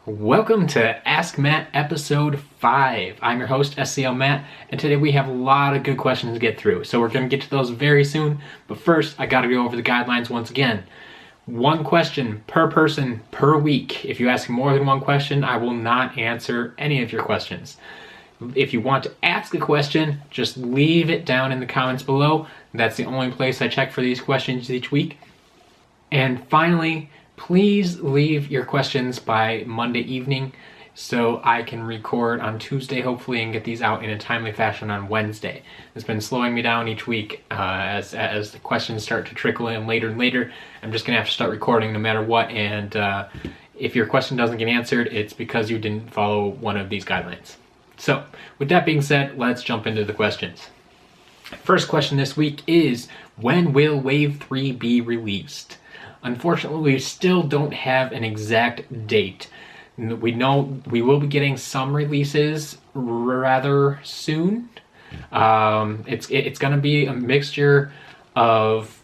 Welcome to Ask Matt episode 5. I'm your host, SCL Matt, and today we have a lot of good questions to get through. So we're going to get to those very soon, but first I got to go over the guidelines once again. One question per person per week. If you ask more than one question, I will not answer any of your questions. If you want to ask a question, just leave it down in the comments below. That's the only place I check for these questions each week. And finally, please leave your questions by Monday evening so I can record on Tuesday hopefully and get these out in a timely fashion on Wednesday. It's been slowing me down each week as the questions start to trickle in later and later. I'm just going to have to start recording no matter what, and if your question doesn't get answered, it's because you didn't follow one of these guidelines. So, with that being said, let's jump into the questions. First question this week is, when will Wave 3 be released? Unfortunately, we still don't have an exact date. We know we will be getting some releases rather soon. It's going to be a mixture of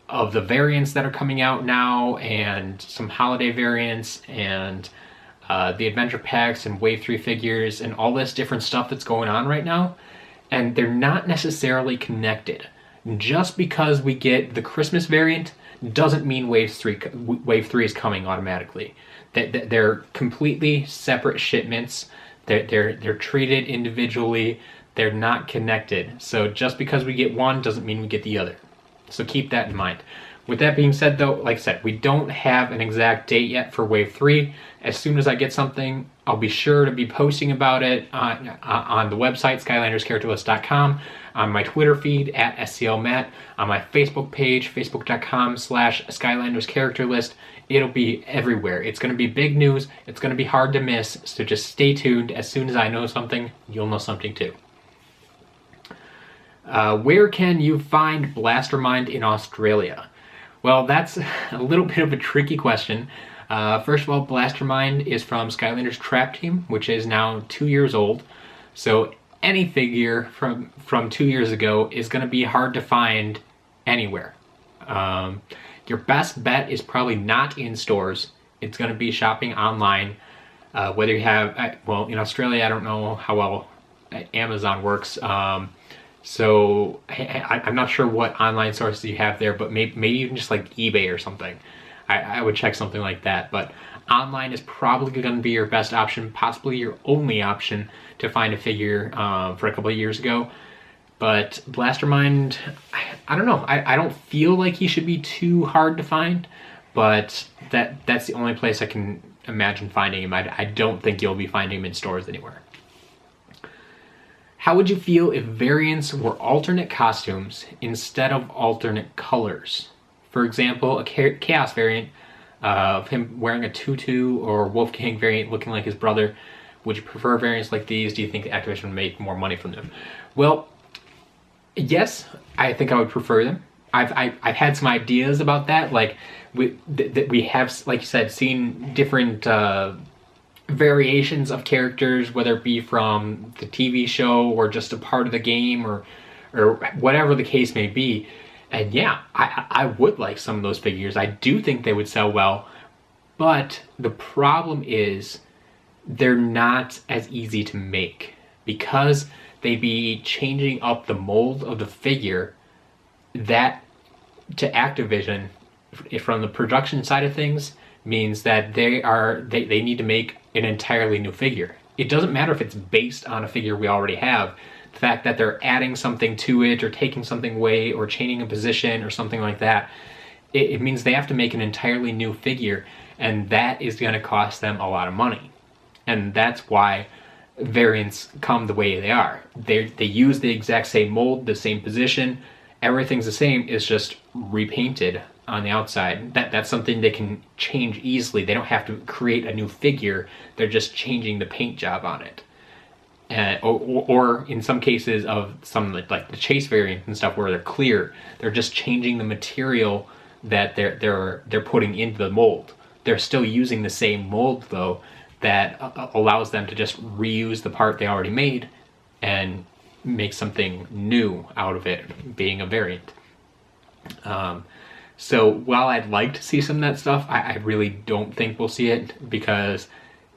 the variants that are coming out now and some holiday variants and the adventure packs and Wave 3 figures and all this different stuff that's going on right now. And they're not necessarily connected. Just because we get the Christmas variant doesn't mean Wave 3 is coming automatically. They're completely separate shipments. They're treated individually. They're not connected. So just because we get one doesn't mean we get the other. So keep that in mind. With that being said though, like I said, we don't have an exact date yet for Wave 3. As soon as I get something, I'll be sure to be posting about it on the website, SkylandersCharacterList.com, on my Twitter feed, at SCL Matt, on my Facebook page, Facebook.com/SkylandersCharacterList. It'll be everywhere. It's going to be big news. It's going to be hard to miss, so just stay tuned. As soon as I know something, you'll know something too. Where can you find Blastermind in Australia? Well, that's a little bit of a tricky question. First of all, Blastermind is from Skylanders Trap Team, which is now 2 years old. So any figure from 2 years ago is going to be hard to find anywhere. Your best bet is probably not in stores. It's going to be shopping online. Whether you have, well, in Australia, I don't know how well Amazon works. So I'm not sure what online sources you have there, but maybe even just like eBay or something. I would check something like that. But online is probably going to be your best option, possibly your only option to find a figure for a couple of years ago. But Blastermind, I don't know. I don't feel like he should be too hard to find, but that's the only place I can imagine finding him. I don't think you'll be finding him in stores anywhere. How would you feel if variants were alternate costumes instead of alternate colors? For example, a Kaos variant of him wearing a tutu, or Wolfgang variant looking like his brother. Would you prefer variants like these? Do you think Activision would make more money from them? Well, yes, I think I would prefer them. I've had some ideas about that. Like we have, like you said, seen different variations of characters, whether it be from the TV show or just a part of the game or whatever the case may be. And yeah, I would like some of those figures. I do think they would sell well, but the problem is they're not as easy to make because they'd be changing up the mold of the figure. That, to Activision, from the production side of things, means that they need to make an entirely new figure. It doesn't matter if it's based on a figure we already have. The fact that they're adding something to it or taking something away or changing a position or something like that, it means they have to make an entirely new figure, and that is going to cost them a lot of money. And that's why variants come the way they are. They use the exact same mold, the same position, everything's the same, it's just repainted on the outside. That's something they can change easily. They don't have to create a new figure, they're just changing the paint job on it. Or in some cases of some like the Chase variant and stuff where they're clear, they're just changing the material that they're putting into the mold. They're still using the same mold though, that allows them to just reuse the part they already made and make something new out of it, being a variant. So while I'd like to see some of that stuff, I really don't think we'll see it, because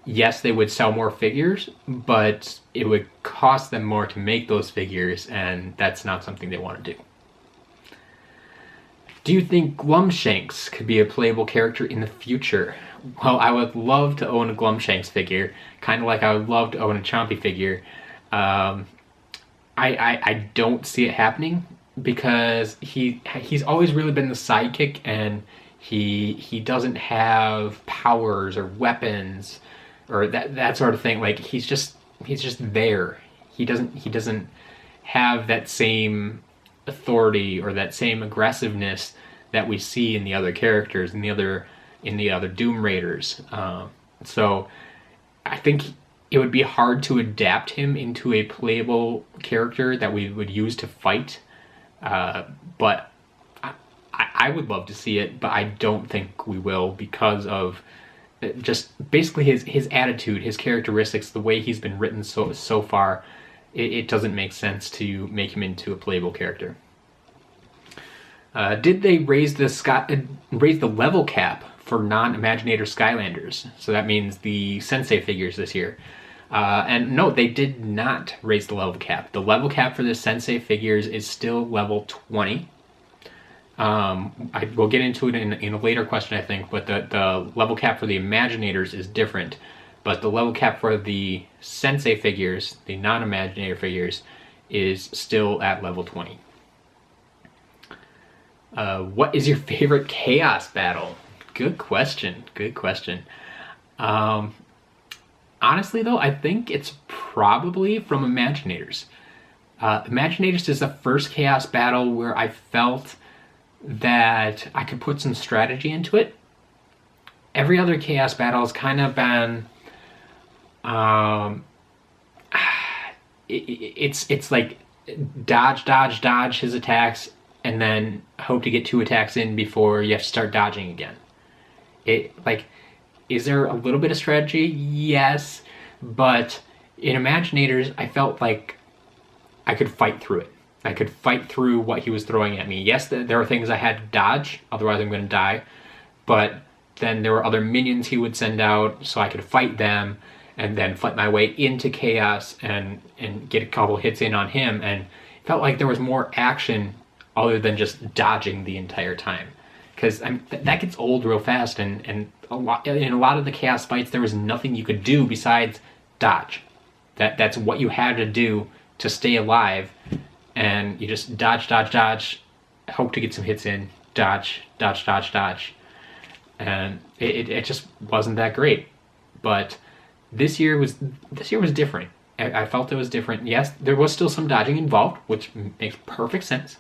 yes, they would sell more figures, but it would cost them more to make those figures, and that's not something they want to do. Do you think Glumshanks could be a playable character in the future? Well, I would love to own a Glumshanks figure, kind of like I would love to own a Chompy figure. I don't see it happening because he's always really been the sidekick, and he doesn't have powers or weapons or that sort of thing. Like he's just there. He doesn't have that same authority or that same aggressiveness that we see in the other characters, in the other Doom Raiders. So I think it would be hard to adapt him into a playable character that we would use to fight. But I would love to see it, but I don't think we will because of just basically his attitude, his characteristics, the way he's been written so far. It doesn't make sense to make him into a playable character. Did they raise the level cap for non-Imaginator Skylanders? So that means the Sensei figures this year. And no, they did not raise the level cap. The level cap for the Sensei figures is still level 20. We'll get into it in a later question, I think, but the level cap for the Imaginators is different. But the level cap for the Sensei figures, the non-Imaginator figures, is still at level 20. What is your favorite Kaos battle? Good question. Honestly, though, I think it's probably from Imaginators. Imaginators is the first Kaos battle where I felt that I could put some strategy into it. Every other Kaos battle has kind of been... it's like dodge his attacks, and then hope to get 2 attacks in before you have to start dodging again. Is there a little bit of strategy? Yes, but in Imaginators, I felt like I could fight through it. I could fight through what he was throwing at me. Yes, there are things I had to dodge, otherwise I'm going to die, but then there were other minions he would send out, so I could fight them, and then fight my way into Kaos and get a couple hits in on him, and it felt like there was more action other than just dodging the entire time. Because that gets old real fast, and in a lot of the Kaos fights, there was nothing you could do besides dodge. That's what you had to do to stay alive, and you just dodge, hope to get some hits in, dodge, and it just wasn't that great. But this year was different. I felt it was different. Yes, there was still some dodging involved, which makes perfect sense.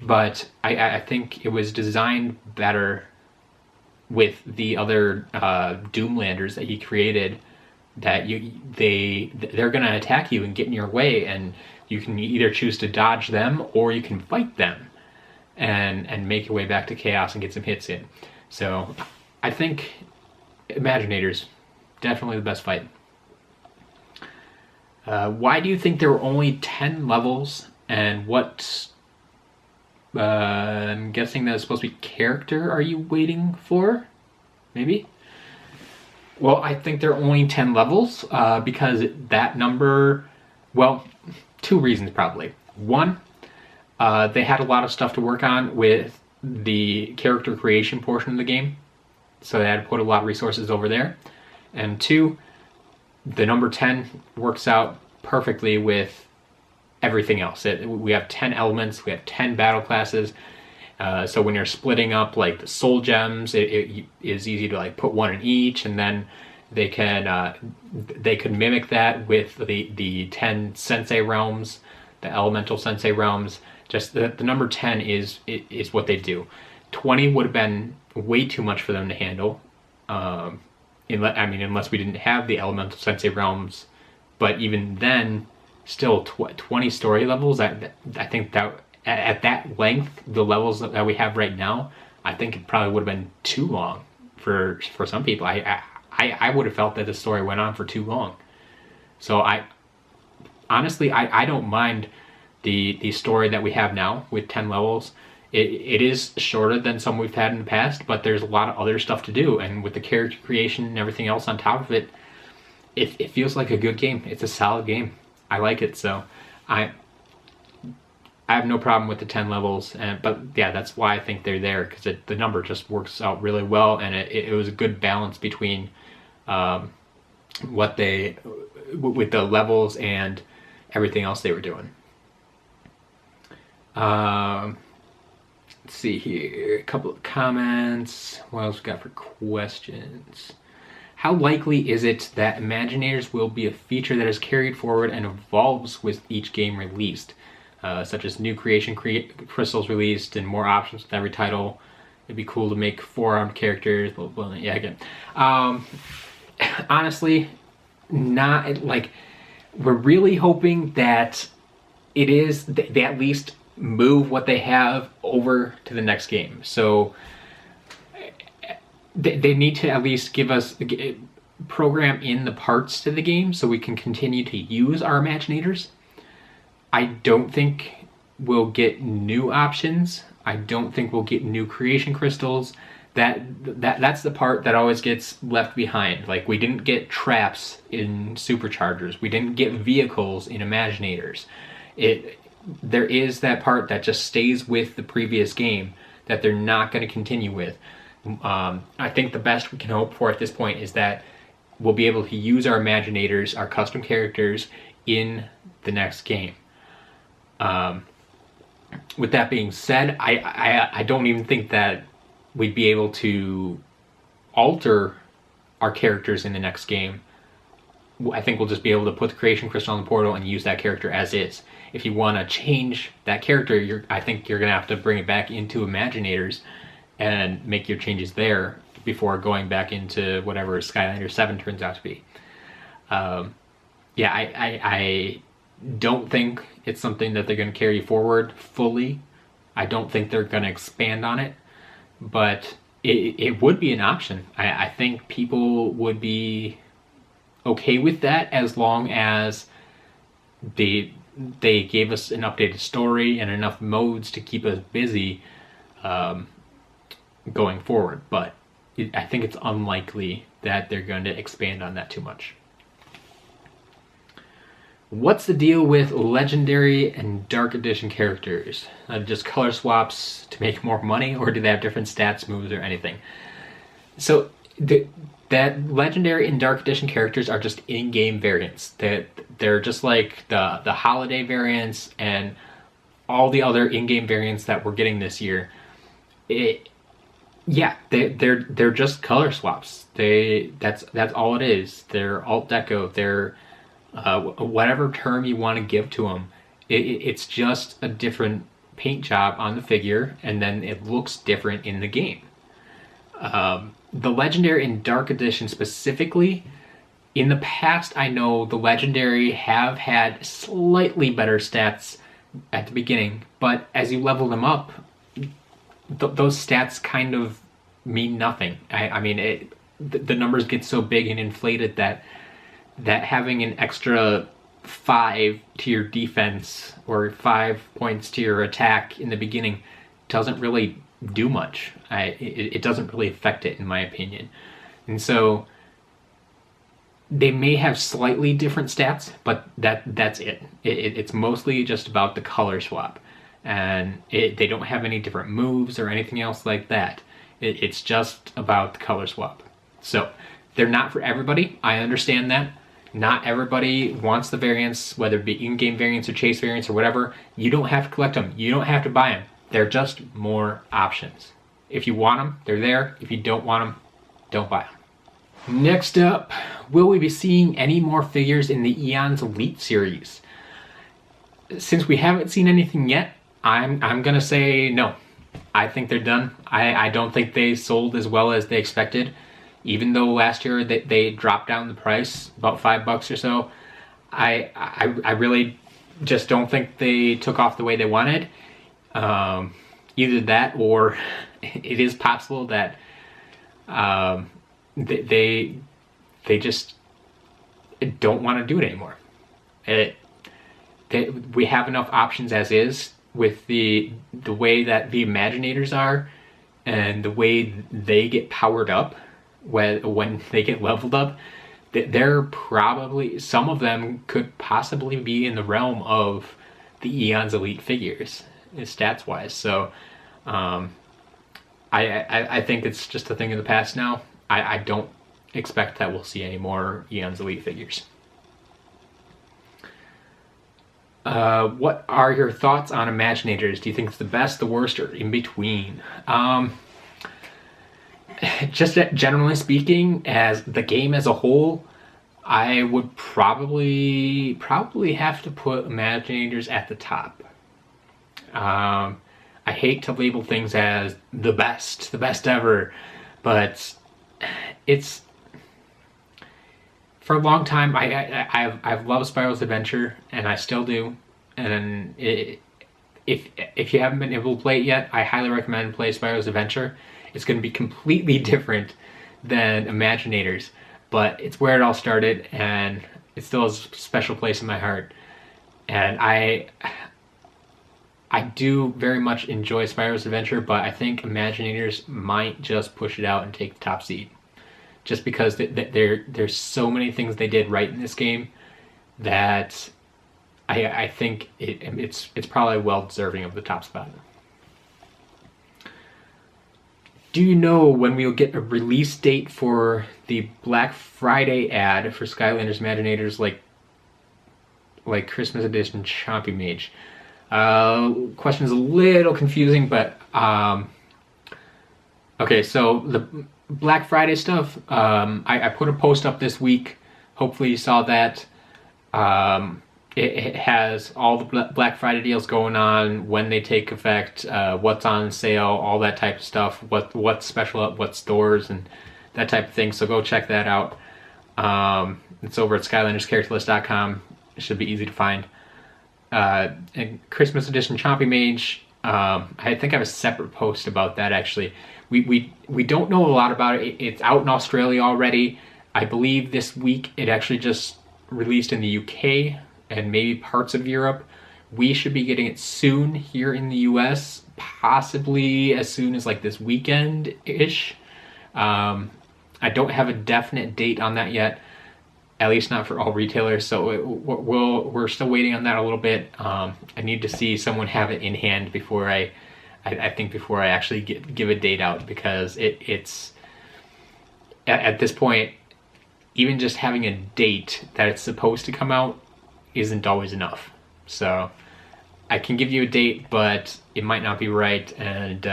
But I think it was designed better with the other Doomlanders that he created. That they're going to attack you and get in your way, and you can either choose to dodge them or you can fight them, and make your way back to Kaos and get some hits in. So I think Imaginators, definitely the best fight. Why do you think there were only 10 levels, and what... I'm guessing that's supposed to be character are you waiting for? Maybe? Well, I think there are only 10 levels because that number... Well, 2 reasons probably. One, they had a lot of stuff to work on with the character creation portion of the game, so they had to put a lot of resources over there. And 2, the number 10 works out perfectly with everything else. We have 10 elements, we have 10 battle classes, so when you're splitting up like the soul gems, it is easy to like put 1 in each, and then they could mimic that with the 10 sensei realms, the elemental sensei realms. Just the number 10 is what they do. 20 would have been way too much for them to handle, unless we didn't have the elemental sensei realms. But even then, still 20 story levels, I think that at that length, the levels that we have right now, I think it probably would have been too long for some people. I would have felt that the story went on for too long. So honestly, I don't mind the story that we have now with 10 levels. It is shorter than some we've had in the past, but there's a lot of other stuff to do, and with the character creation and everything else on top of it, it feels like a good game. It's a solid game. I like it, so I have no problem with the 10 levels, but yeah, that's why I think they're there, because the number just works out really well, and it was a good balance between with the levels and everything else they were doing. Let's see here, a couple of comments. What else we got for questions? How likely is it that Imaginators will be a feature that is carried forward and evolves with each game released, such as new creation crystals released and more options with every title? It'd be cool to make 4-armed characters. Yeah, again. Honestly, not like, we're really hoping that it is they at least move what they have over to the next game. So they need to at least give us program in the parts to the game so we can continue to use our Imaginators. I don't think we'll get new options. I don't think we'll get new creation crystals. That's the part that always gets left behind. Like, we didn't get traps in Superchargers. We didn't get vehicles in Imaginators. There is that part that just stays with the previous game that they're not going to continue with. I think the best we can hope for at this point is that we'll be able to use our Imaginators, our custom characters, in the next game. With that being said, I don't even think that we'd be able to alter our characters in the next game. I think we'll just be able to put the creation crystal on the portal and use that character as is. If you want to change that character, I think you're going to have to bring it back into Imaginators and make your changes there before going back into whatever Skylanders 7 turns out to be. Yeah, I don't think it's something that they're going to carry forward fully. I don't think they're going to expand on it, but it would be an option. I think people would be okay with that as long as they gave us an updated story and enough modes to keep us busy going forward. But I think it's unlikely that they're going to expand on that too much. What's the deal with Legendary and Dark Edition characters? Just color swaps to make more money, or do they have different stats, moves, or anything? So that Legendary and Dark Edition characters are just in-game variants. They're just like the holiday variants and all the other in-game variants that we're getting this year. Yeah, they're just color swaps. That's all it is. They're alt deco. They're whatever term you want to give to them. It's just a different paint job on the figure, and then it looks different in the game. The Legendary and Dark Edition specifically, in the past, I know the Legendary have had slightly better stats at the beginning, but as you level them up, those stats kind of mean nothing. I mean, the numbers get so big and inflated that having an extra 5 to your defense or 5 points to your attack in the beginning doesn't really do much. It doesn't really affect it, in my opinion. And so they may have slightly different stats, but that's it. It's mostly just about the color swap. And they don't have any different moves or anything else like that. It's just about the color swap. So they're not for everybody. I understand that. Not everybody wants the variants, whether it be in-game variants or chase variants or whatever. You don't have to collect them. You don't have to buy them. They're just more options. If you want them, they're there. If you don't want them, don't buy them. Next up, will we be seeing any more figures in the Eons Elite series? Since we haven't seen anything yet, I'm gonna say no. I think they're done. I don't think they sold as well as they expected. Even though last year they dropped down the price about $5 or so, I really just don't think they took off the way they wanted. Either that, or it is possible that they just don't want to do it anymore. We have enough options as is with the way that the Imaginators are and the way they get powered up when they get leveled up, they're probably, some of them could possibly be in the realm of the Eon's Elite figures, stats wise. So I think it's just a thing of the past now. I don't expect that we'll see any more Eon's Elite figures. What are your thoughts on Imaginators? Do you think it's the best, the worst, or in between? Just generally speaking, as the game as a whole, I would probably have to put Imaginators at the top. I hate to label things as the best ever, but it's, for a long time I've loved Spyro's Adventure, and I still do. And if you haven't been able to play it yet, I highly recommend play Spyro's Adventure. It's going to be completely different than Imaginators, but it's where it all started, and it still has a special place in my heart. And I do very much enjoy Spyro's Adventure, but I think Imaginators might just push it out and take the top seed, just because there's so many things they did right in this game that I think it's probably well deserving of the top spot. Do you know when we'll get a release date for the Black Friday ad for Skylanders Imaginators, like Christmas edition Chompy Mage? Question is a little confusing, but okay. So the Black Friday stuff, I put a post up this week. Hopefully you saw that. It has all the Black Friday deals going on, when they take effect, what's on sale, all that type of stuff, what's special at what stores, and that type of thing. So go check that out. It's over at SkylandersCharacterList.com. It should be easy to find. And Christmas edition Chompy Mage, I think I have a separate post about that actually. We don't know a lot about it. It's out in Australia already. I believe this week it actually just released in the UK and maybe parts of Europe. We should be getting it soon here in the US, possibly as soon as like this weekend-ish. I don't have a definite date on that yet, at least not for all retailers, so we're still waiting on that a little bit. I need to see someone have it in hand before I actually give a date out, because it's at this point, even just having a date that it's supposed to come out isn't always enough. So I can give you a date, but it might not be right, and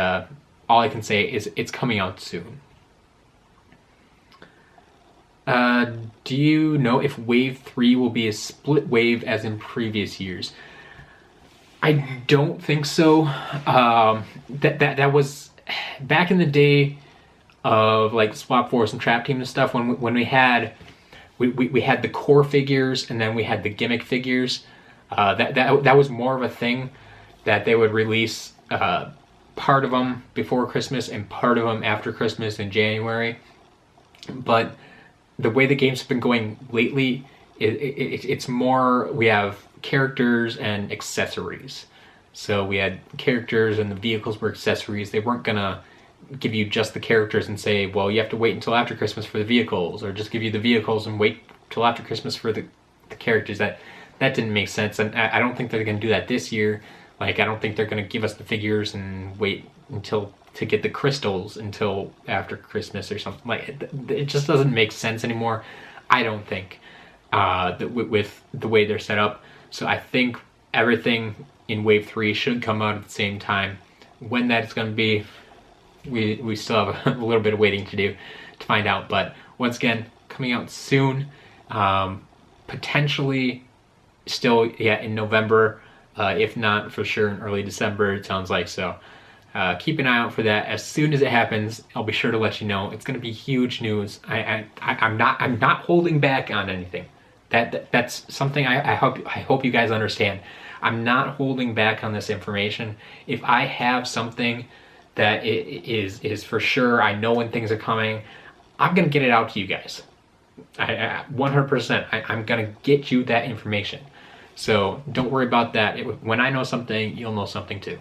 all I can say is it's coming out soon. Do you know if Wave 3 will be a split wave as in previous years? I don't think so. That was back in the day of like Swap Force and Trap Team and stuff, when we had the core figures and then we had the gimmick figures. That was more of a thing, that they would release part of them before Christmas and part of them after Christmas in January. But the way the games have been going lately, it's more, we have characters and accessories. So we had characters and the vehicles were accessories. They weren't gonna give you just the characters and say, well, you have to wait until after Christmas for the vehicles, or just give you the vehicles and wait till after Christmas for the characters. That didn't make sense, and I don't think they're gonna do that this year. Like, I don't think they're gonna give us the figures and wait to get the crystals until after Christmas or something. Like, it just doesn't make sense anymore, I don't think, with the way they're set up. So I think everything in Wave 3 should come out at the same time. When that's going to be, we still have a little bit of waiting to do to find out. But once again, coming out soon, potentially still, in November, if not for sure in early December, it sounds like. So keep an eye out for that. As soon as it happens, I'll be sure to let you know. It's going to be huge news. I'm not holding back on anything. That's something I hope you guys understand. I'm not holding back on this information. If I have something that is for sure, I know when things are coming, I'm gonna get it out to you guys. 100%. I'm gonna get you that information. So don't worry about that. When I know something, you'll know something too.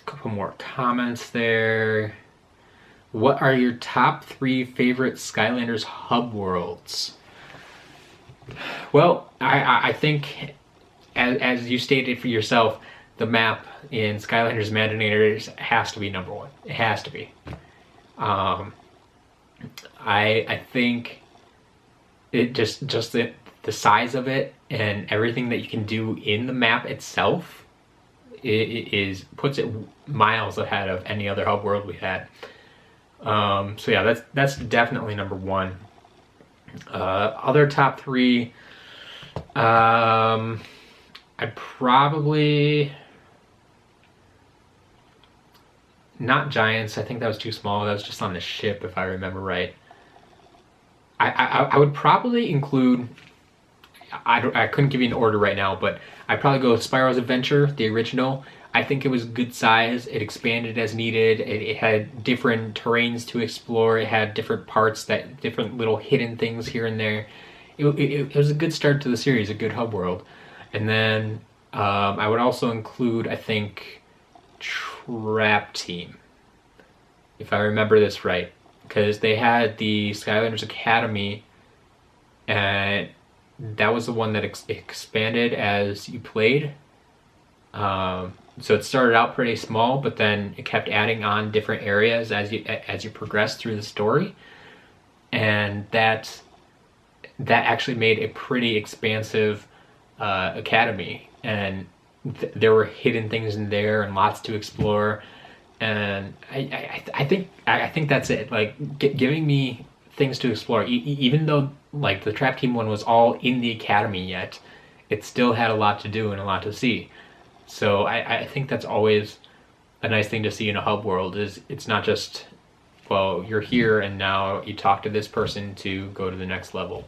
Couple more comments there. What are your top 3 favorite Skylanders hub worlds? Well, I think, as you stated for yourself, the map in Skylanders Imaginators has to be number 1. It has to be. I think it just the size of it and everything that you can do in the map itself puts it miles ahead of any other hub world we've had. So yeah, that's definitely number 1. Other top 3, I'd probably not Giants. I think that was too small. That was just on the ship, if I remember right. I would probably include. I couldn't give you an order right now, but I'd probably go with Spyro's Adventure, the original. I think it was good size. It expanded as needed. It had different terrains to explore. It had different parts, different little hidden things here and there. It was a good start to the series, a good hub world. And then I would also include, I think, Trap Team, if I remember this right, because they had the Skylanders Academy, and that was the one that expanded as you played. So it started out pretty small, but then it kept adding on different areas as you progressed through the story, and that actually made a pretty expansive academy, and there were hidden things in there and lots to explore. And I think that's it. Like, giving me things to explore, even though like the Trap Team one was all in the academy yet, it still had a lot to do and a lot to see. So I think that's always a nice thing to see in a hub world, is it's not just, well, you're here and now you talk to this person to go to the next level.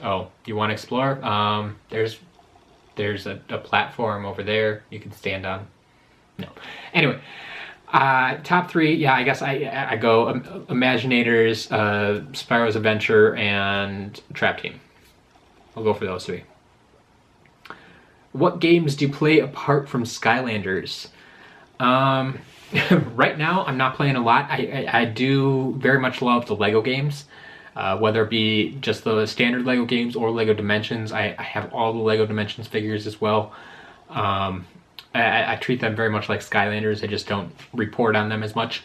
Oh, you want to explore? There's a platform over there you can stand on. No. Anyway, top 3, yeah, I guess I go Imaginators, Spyro's Adventure, and Trap Team. I'll go for those 3. What games do you play apart from Skylanders? Right now, I'm not playing a lot. I do very much love the Lego games, whether it be just the standard Lego games or Lego Dimensions. I have all the Lego Dimensions figures as well. I treat them very much like Skylanders. I just don't report on them as much.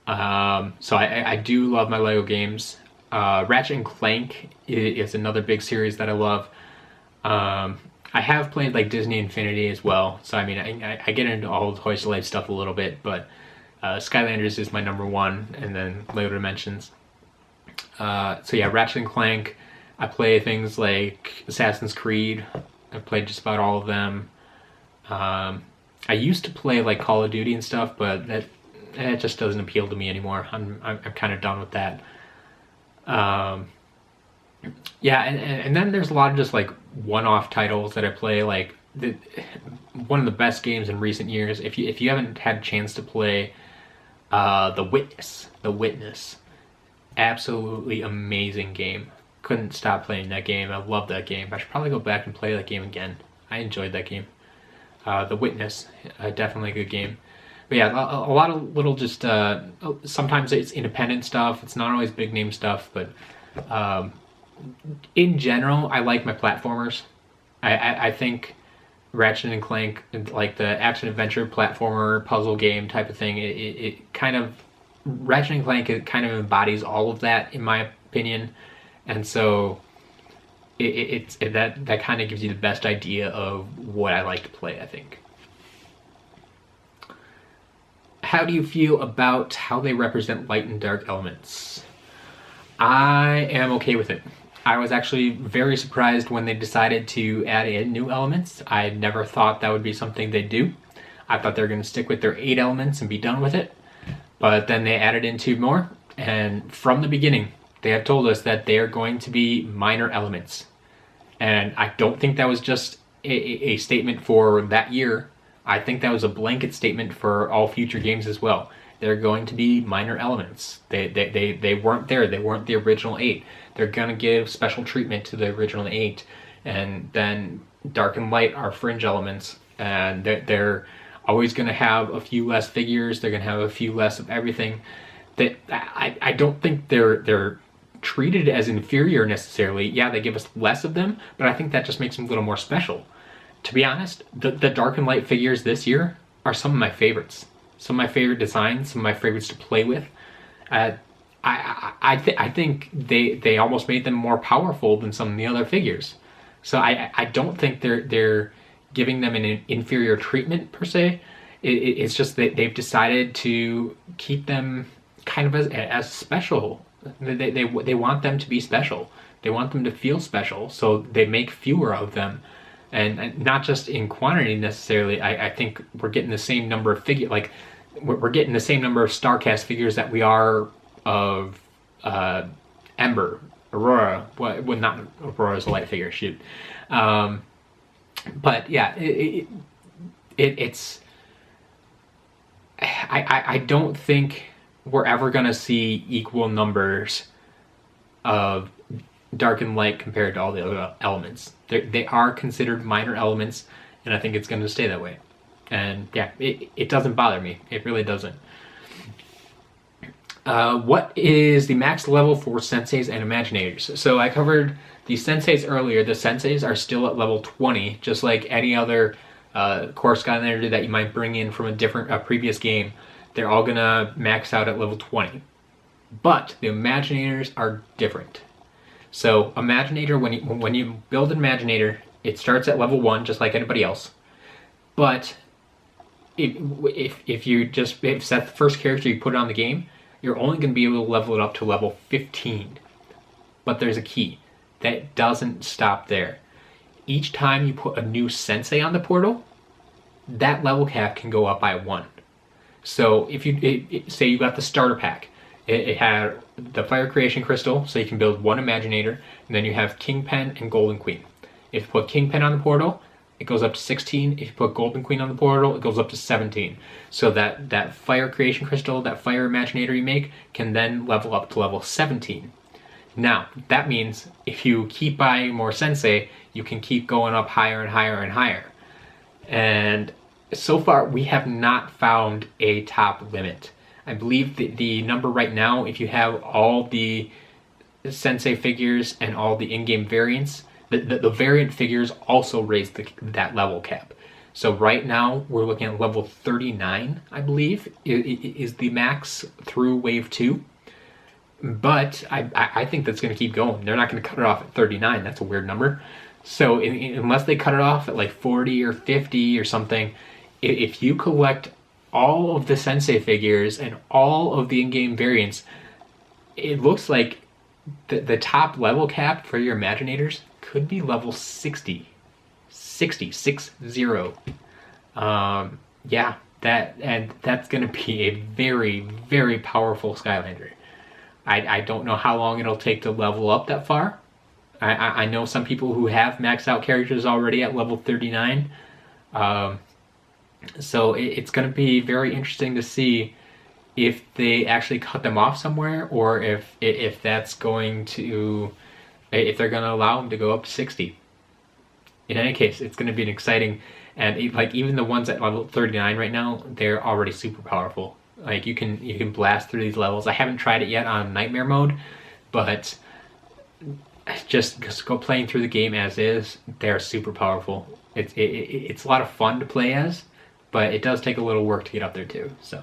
So I do love my Lego games. Ratchet and Clank is another big series that I love. I have played like Disney Infinity as well. So I mean, I get into all the Toy Story stuff a little bit, but Skylanders is my number 1, and then Lego Dimensions. So yeah, Ratchet and Clank. I play things like Assassin's Creed. I've played just about all of them. I used to play like Call of Duty and stuff, but that just doesn't appeal to me anymore. I'm kind of done with that. Yeah, and then there's a lot of just like one-off titles that I play. Like one of the best games in recent years. If you haven't had a chance to play, The Witness, absolutely amazing game. Couldn't stop playing that game. I love that game. I should probably go back and play that game again. I enjoyed that game. The Witness, definitely a good game. But yeah, a lot of little just, sometimes it's independent stuff. It's not always big name stuff, but in general, I like my platformers. I think Ratchet and Clank, like the action adventure platformer puzzle game type of thing, it kind of, Ratchet and Clank, it kind of embodies all of that in my opinion, and so that kind of gives you the best idea of what I like to play, I think. How do you feel about how they represent light and dark elements? I am okay with it. I was actually very surprised when they decided to add in new elements. I never thought that would be something they'd do. I thought they were going to stick with their 8 elements and be done with it. But then they added in 2 more, and from the beginning, they have told us that they are going to be minor elements. And I don't think that was just a statement for that year. I think that was a blanket statement for all future games as well. They're going to be minor elements. They weren't there. They weren't the original 8. They're going to give special treatment to the original 8. And then dark and light are fringe elements. And they're always going to have a few less figures. They're going to have a few less of everything. That I don't think they're treated as inferior necessarily. Yeah, they give us less of them, but I think that just makes them a little more special. To be honest, the dark and light figures this year are some of my favorites. Some of my favorite designs, some of my favorites to play with. I think they almost made them more powerful than some of the other figures. So I don't think they're giving them an inferior treatment per se. It's just that they've decided to keep them kind of as special. They want them to be special. They want them to feel special, so they make fewer of them. And not just in quantity necessarily. I think we're getting the same number of figures, like we're getting the same number of StarCast figures that we are of Ember, Aurora. Well, not Aurora's a light figure, shoot. But yeah, it's. I don't think we're ever gonna see equal numbers of dark and light compared to all the other elements. They are considered minor elements, and I think it's going to stay that way. And yeah, it doesn't bother me. It really doesn't. What is the max level for Senseis and Imaginators? So I covered the Senseis earlier. The Senseis are still at level 20, just like any other core Skylander that you might bring in from a previous game. They're all going to max out at level 20. But the Imaginators are different. So Imaginator, when you build an Imaginator, it starts at level 1 just like anybody else. But if that's the first character you put on the game, you're only going to be able to level it up to level 15. But there's a key. That doesn't stop there. Each time you put a new Sensei on the portal, that level cap can go up by 1. So if you say you got the starter pack, it had the Fire Creation Crystal, so you can build one Imaginator, and then you have Kingpin and Golden Queen. If you put Kingpin on the portal, it goes up to 16. If you put Golden Queen on the portal, it goes up to 17. So that Fire Creation Crystal, that Fire Imaginator you make, can then level up to level 17. Now, that means if you keep buying more Sensei, you can keep going up higher and higher and higher. And so far, we have not found a top limit. I believe the number right now, if you have all the Sensei figures and all the in-game variants, the variant figures also raise that level cap. So right now, we're looking at level 39, I believe, is the max through Wave 2. But I think that's going to keep going. They're not going to cut it off at 39. That's a weird number. So unless they cut it off at like 40 or 50 or something, if you collect all of the Sensei figures and all of the in-game variants, it looks like the top level cap for your Imaginators could be level 60. 60. Yeah, that's going to be a very, very powerful Skylander. I don't know how long it'll take to level up that far. I know some people who have maxed out characters already at level 39. So it's going to be very interesting to see if they actually cut them off somewhere, or if that's going to, if they're going to allow them to go up to 60. In any case, it's going to be an exciting, and like even the ones at level 39 right now, they're already super powerful. Like you can blast through these levels. I haven't tried it yet on Nightmare mode, but just go playing through the game as is. They're super powerful. It's a lot of fun to play as, but it does take a little work to get up there too. So,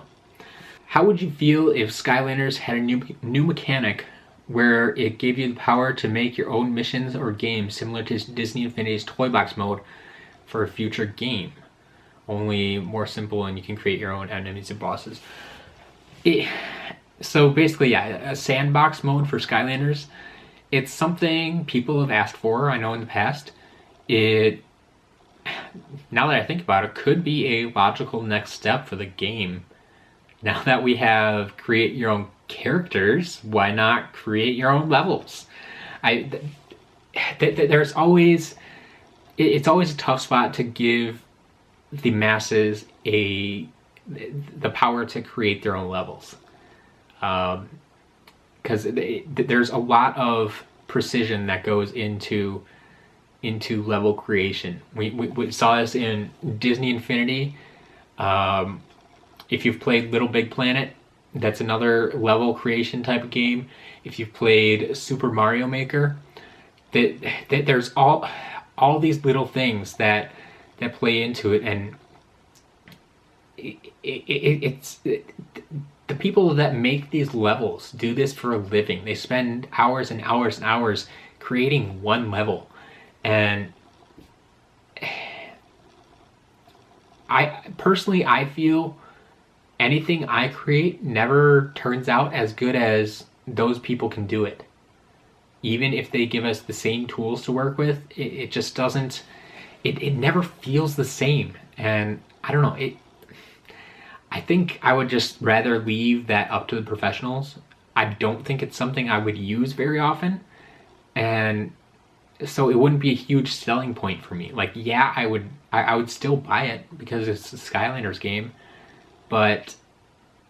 how would you feel if Skylanders had a new mechanic where it gave you the power to make your own missions or games similar to Disney Infinity's Toy Box mode for a future game? Only more simple, and you can create your own enemies and bosses. So basically, yeah, a sandbox mode for Skylanders. It's something people have asked for, I know, in the past. Now that I think about it, could be a logical next step for the game. Now that we have create your own characters, why not create your own levels? There's always, it's always a tough spot to give the masses the power to create their own levels, because there's a lot of precision that goes into level creation. We saw this in Disney Infinity. If you've played Little Big Planet, that's another level creation type of game. If you've played Super Mario Maker, that there's all these little things that play into it, and it's the people that make these levels do this for a living. They spend hours and hours and hours creating one level, and I feel anything I create never turns out as good as those people can do it. Even if they give us the same tools to work with, it just doesn't, it never feels the same. And I don't know, I think I would just rather leave that up to the professionals. I don't think it's something I would use very often, and so it wouldn't be a huge selling point for me. Like, yeah, I would still buy it because it's a Skylanders game, but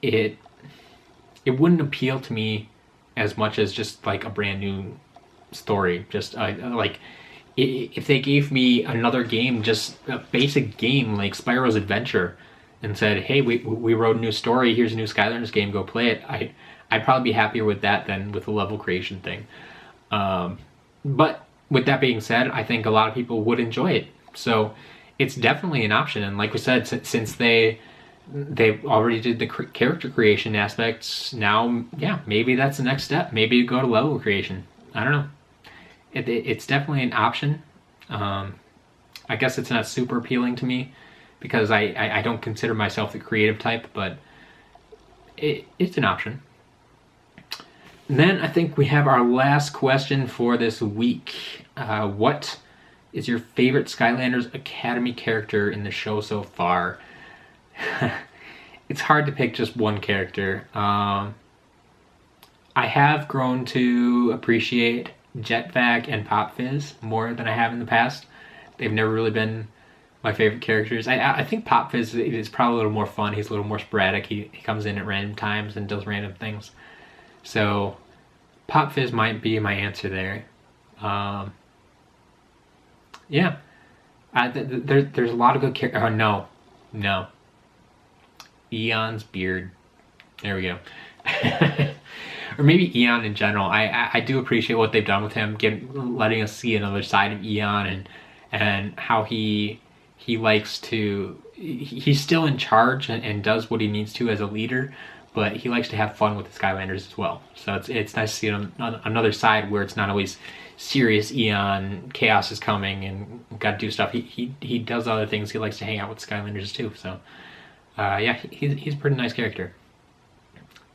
it wouldn't appeal to me as much as just like a brand new story. Just like if they gave me another game, just a basic game like Spyro's Adventure, and said, hey, we wrote a new story, here's a new Skylanders game, go play it, I'd probably be happier with that than with the level creation thing. But with that being said, I think a lot of people would enjoy it. So it's definitely an option. And like we said, since they already did the character creation aspects, now, yeah, maybe that's the next step. Maybe you go to level creation. I don't know. It's definitely an option. I guess it's not super appealing to me because I don't consider myself the creative type, but it's an option. And then I think we have our last question for this week. What is your favorite Skylanders Academy character in the show so far? It's hard to pick just one character. I have grown to appreciate Jetvac and Pop Fizz more than I have in the past. They've never really been my favorite characters. I think Pop Fizz is probably a little more fun. He's a little more sporadic. He comes in at random times and does random things. So Pop Fizz might be my answer there. Yeah. There's a lot of good characters. Oh, no. Eon's beard. There we go. Or maybe Eon in general. I do appreciate what they've done with him, letting us see another side of Eon and how he likes to. He's still in charge and does what he needs to as a leader, but he likes to have fun with the Skylanders as well. So it's nice to see another side where it's not always serious Eon, Kaos is coming and got to do stuff. He does other things. He likes to hang out with Skylanders too. So yeah, he's a pretty nice character.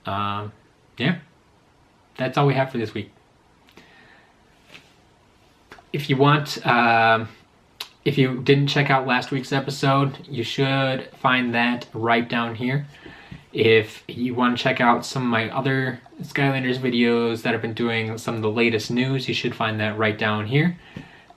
Yeah, that's all we have for this week. If you want, if you didn't check out last week's episode, you should find that right down here. If you want to check out some of my other Skylanders videos that I've been doing, some of the latest news, you should find that right down here.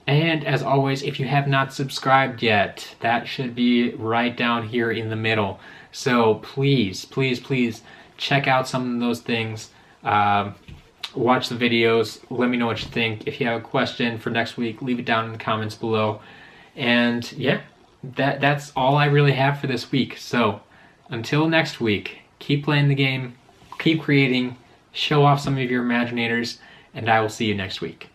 And as always, if you have not subscribed yet, that should be right down here in the middle. So please, please, please check out some of those things. Watch the videos. Let me know what you think. If you have a question for next week, leave it down in the comments below. And yeah, that's all I really have for this week. So until next week, keep playing the game, keep creating, show off some of your Imaginators, and I will see you next week.